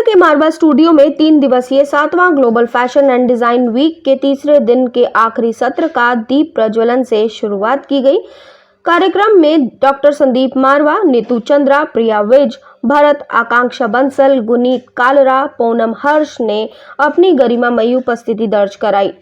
के मारवा स्टूडियो में 3 दिवसीय 7वां global fashion and design week के तीसरे दिन के आखिरी सत्र का दीप प्रज्वलन से शुरुआत की गई। कार्यक्रम में डॉक्टर संदीप मारवा, नीतू चंद्रा, प्रिया विज, भरत, आकांक्षा बंसल, गुनीत कालरा, पूनम हर्ष ने अपनी गरिमामयी उपस्थिति दर्ज कराई।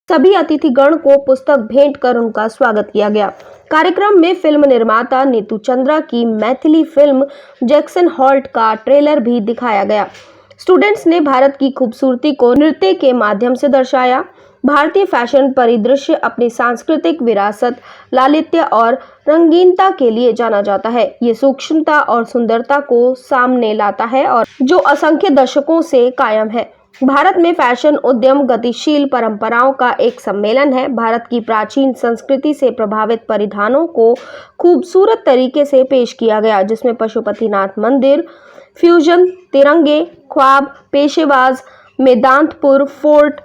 सभी अतिथिगण को पुस्तक भेंट कर उनका स्वागत किया गया। कार्यक्रम में फिल्म निर्माता नीतू चंद्रा की मैथिली फिल्म जैक्सन हॉल्ट का ट्रेलर भी दिखाया गया। स्टूडेंट्स ने भारत की खूबसूरती को नृत्य के माध्यम से दर्शाया। भारतीय फैशन परिदृश्य अपनी सांस्कृतिक विरासत, लालित्य और रंगीनता के लिए जाना जाता है। ये सूक्ष्मता और सुंदरता को सामने लाता है और जो असंख्य दशकों से कायम है। भारत में फैशन उद्यम गतिशील परंपराओं का एक सम्मेलन है। भारत की प्राचीन संस्कृति से प्रभावित परिधानों को खूबसूरत तरीके से पेश किया गया, जिसमें पशुपतिनाथ मंदिर, फ्यूजन, तिरंगे, ख्वाब, पेशेवाज, मेदांतपुर फोर्ट,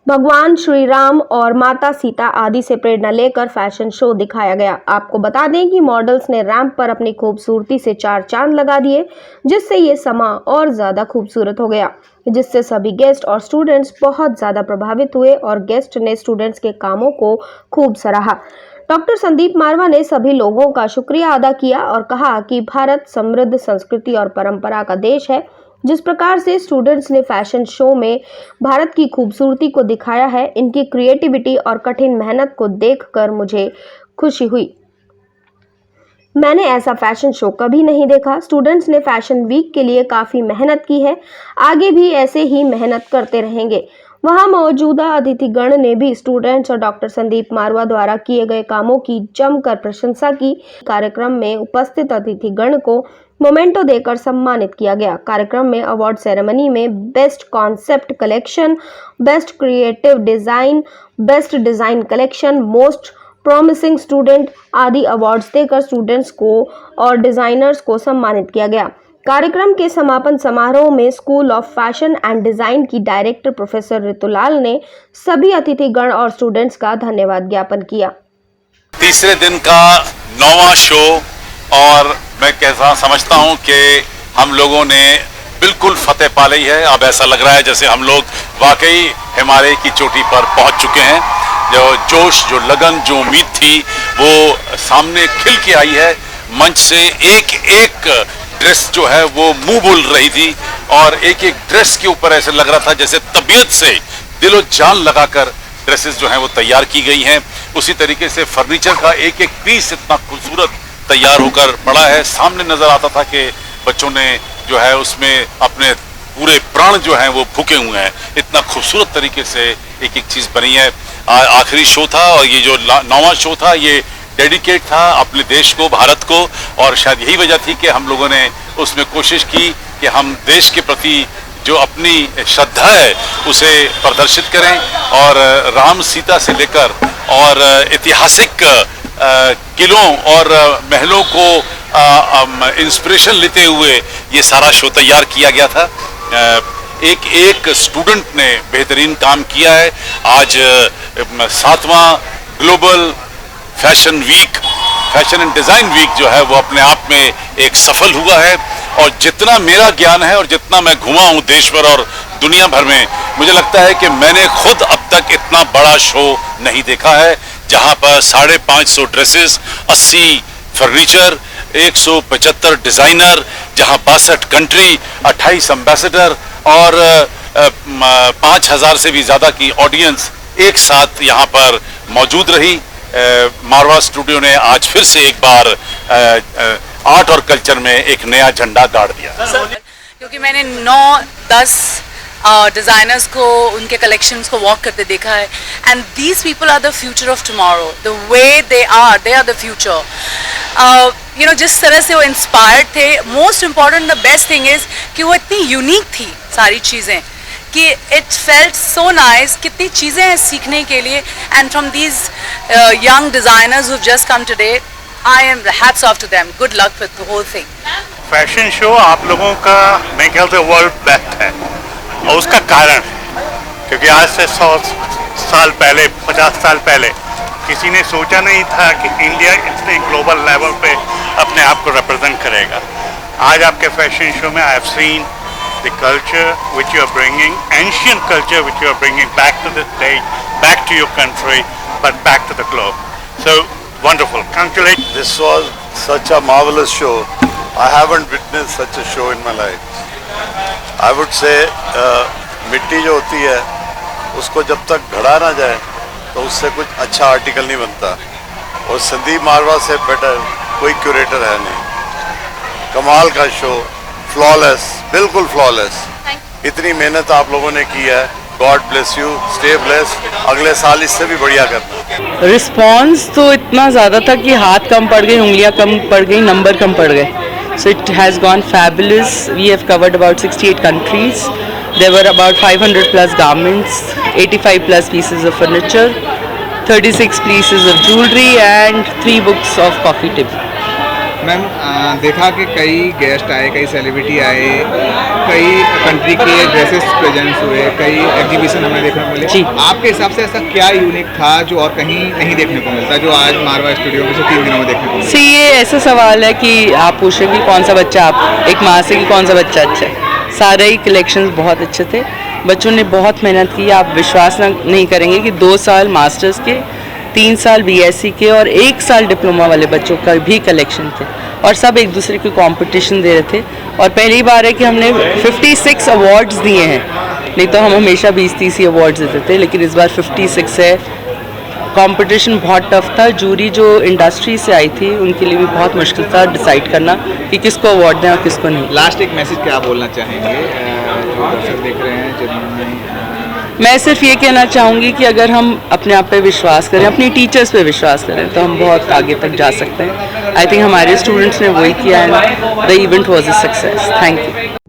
भगवान श्री राम और माता सीता आदि से प्रेरणा लेकर फैशन शो दिखाया गया। आपको बता दें कि मॉडल्स ने रैंप पर अपनी खूबसूरती से 4 चांद लगा दिए, जिससे ये समा और ज्यादा खूबसूरत हो गया, जिससे सभी गेस्ट और स्टूडेंट्स बहुत ज्यादा प्रभावित हुए और गेस्ट ने स्टूडेंट्स के कामों को खूब सराहा। डॉक्टर संदीप मारवा ने सभी लोगों का शुक्रिया अदा किया और कहा कि भारत समृद्ध संस्कृति और परंपरा का देश है। जिस प्रकार से स्टूडेंट्स ने फैशन शो में भारत की खूबसूरती को दिखाया है, इनकी क्रिएटिविटी और कठिन मेहनत को देखकर मुझे खुशी हुई। मैंने ऐसा फैशन शो कभी नहीं देखा। स्टूडेंट्स ने फैशन वीक के लिए काफ़ी मेहनत की है, आगे भी ऐसे ही मेहनत करते रहेंगे। वहां मौजूदा अतिथिगण ने भी स्टूडेंट्स और डॉक्टर संदीप मारवा द्वारा किए गए कामों की जमकर प्रशंसा की। कार्यक्रम में उपस्थित अतिथिगण को मोमेंटो देकर सम्मानित किया गया। कार्यक्रम में अवार्ड सेरेमनी में best concept collection, best creative design, best design collection, most promising student आदि अवार्ड्स देकर स्टूडेंट्स को और डिजाइनर्स को सम्मानित किया गया। कार्यक्रम के समापन समारोह में school of fashion and design की डायरेक्टर प्रोफेसर ऋतुलाल ने सभी अतिथिगण और स्टूडेंट्स का धन्यवाद ज्ञापन किया। तीसरे दिन का 9वां शो और मैं कैसा समझता हूं कि हम लोगों ने बिल्कुल फतेह पा ली है। अब ऐसा लग रहा है जैसे हम लोग वाकई हिमालय की चोटी पर पहुंच चुके हैं। जो जोश, जो लगन, जो उम्मीद थी वो सामने खिल के आई है। मंच से एक एक ड्रेस जो है वो मुंह बोल रही थी और एक एक ड्रेस के ऊपर ऐसे लग रहा था जैसे तबीयत से दिलो जान लगाकर ड्रेसेस जो हैं वो तैयार की गई हैं। उसी तरीके से फर्नीचर का एक एक पीस इतना खूबसूरत तैयार होकर पड़ा है। सामने नजर आता था कि बच्चों ने जो है उसमें अपने पूरे प्राण जो हैं वो फूके हुए हैं। इतना खूबसूरत तरीके से एक एक चीज बनी है। आखिरी शो था और ये जो 9वां शो था ये डेडिकेट था अपने देश को, भारत को, और शायद यही वजह थी कि हम लोगों ने उसमें कोशिश की कि हम देश के प्रति जो अपनी श्रद्धा है उसे प्रदर्शित करें और राम सीता से लेकर और ऐतिहासिक किलों और महलों को इंस्पिरेशन लेते हुए ये सारा शो तैयार किया गया था। एक एक स्टूडेंट ने बेहतरीन काम किया है। आज 7वां global fashion week, fashion and design week जो है वो अपने आप में एक सफल हुआ है। और जितना मेरा ज्ञान है और जितना मैं घुमा हूं देश भर और दुनिया भर में, मुझे लगता है कि मैंने खुद अब तक इतना बड़ा शो नहीं देखा है, जहां पर 550 ड्रेसेस, 80 फर्नीचर, 175 डिजाइनर, जहां 62 कंट्री, 28 एम्बेसडर और 5000 से भी ज्यादा की ऑडियंस एक साथ यहाँ पर मौजूद रही। मारवा स्टूडियो ने आज फिर से एक बार आर्ट और कल्चर में एक नया झंडा गाड़ दिया। क्योंकि मैंने 9-10 डिजाइनर्स को उनके कलेक्शंस को वॉक करते देखा है, and these people are the future of tomorrow. The way they are the future. You know, जिस तरह से वो इंस्पायर्ड थे, most important the best thing is कि वो इतनी यूनिक थी सारी चीज़ें कि इट फेल्ट सो नाइस। कितनी चीज़ें हैं सीखने के लिए, and from these young designers who have just come today, I am hats off to them. Good luck with the whole thing. Fashion show आप लोगों का मेरे ख्याल से वर्ल्ड बेस्ट है, और उसका कारण है क्योंकि आज से 100 साल पहले, 50 साल पहले किसी ने सोचा नहीं था कि इंडिया इतने ग्लोबल लेवल पे अपने आप को रिप्रेजेंट करेगा। आज आपके फैशन शो में I have seen the culture which you are bringing, ancient culture which you are bringing back to the stage, back to your country, but back to the globe. So wonderful, congratulate. This was such a marvelous show. I haven't witnessed such a show in my life. I would say मिट्टी जो होती है उसको जब तक घड़ा ना जाए तो उससे कुछ अच्छा आर्टिकल नहीं बनता, और संदीप मारवा से बेटर कोई क्यूरेटर है नहीं। कमाल का शो, फ्लॉलेस, बिल्कुल फ्लॉलेस। इतनी मेहनत आप लोगों ने की है, God bless you, stay blessed, अगले साल इससे भी बढ़िया करना। रिस्पॉन्स तो इतना ज़्यादा था कि हाथ कम पड़ गए, उंगलियां कम पड़ गई, नंबर कम पड़ गए। So it has gone fabulous. We have covered about 68 countries. There were about 500 plus garments, 85 plus pieces of furniture, 36 pieces of jewelry and 3 books of coffee tip. Ma'am देखा कि कई गेस्ट आए, कई सेलिब्रिटी आए, कई कंट्री के dresses presents हुए, कई एग्जीबिशन हमें देखने को मिले। जी। आपके हिसाब से ऐसा क्या यूनिक था जो और कहीं नहीं देखने को मिलता, जो आज मारवा स्टूडियो में से 3 दिनों में देखने को मिला? सी ये ऐसा सवाल है कि आप पूछ रहे कि कौन सा बच्चा, आप एक माँ से कि कौन सा बच्चा अच्छा है। सारे ही कलेक्शंस बहुत अच्छे थे, बच्चों ने बहुत मेहनत की। आप विश्वास नहीं करेंगे कि 2 साल मास्टर्स के, 3 साल बीएससी के और 1 साल डिप्लोमा वाले बच्चों का भी कलेक्शन थे, और सब एक दूसरे को कंपटीशन दे रहे थे। और पहली बार है कि हमने 56 अवार्ड्स दिए हैं, नहीं तो हम हमेशा 20-30 ही अवार्ड्स देते थे, लेकिन इस बार 56 है। कंपटीशन बहुत टफ था। जूरी जो इंडस्ट्री से आई थी उनके लिए भी बहुत मुश्किल था डिसाइड करना कि किसको अवार्ड दें और किसको नहीं। लास्ट एक मैसेज क्या बोलना चाहेंगे जो दर्शक देख रहे हैं, जिन्होंने? मैं सिर्फ ये कहना चाहूँगी कि अगर हम अपने आप पे विश्वास करें, अपनी टीचर्स पे विश्वास करें, तो हम बहुत आगे तक जा सकते हैं। आई थिंक हमारे स्टूडेंट्स ने वही किया है। The event was a success. Thank you.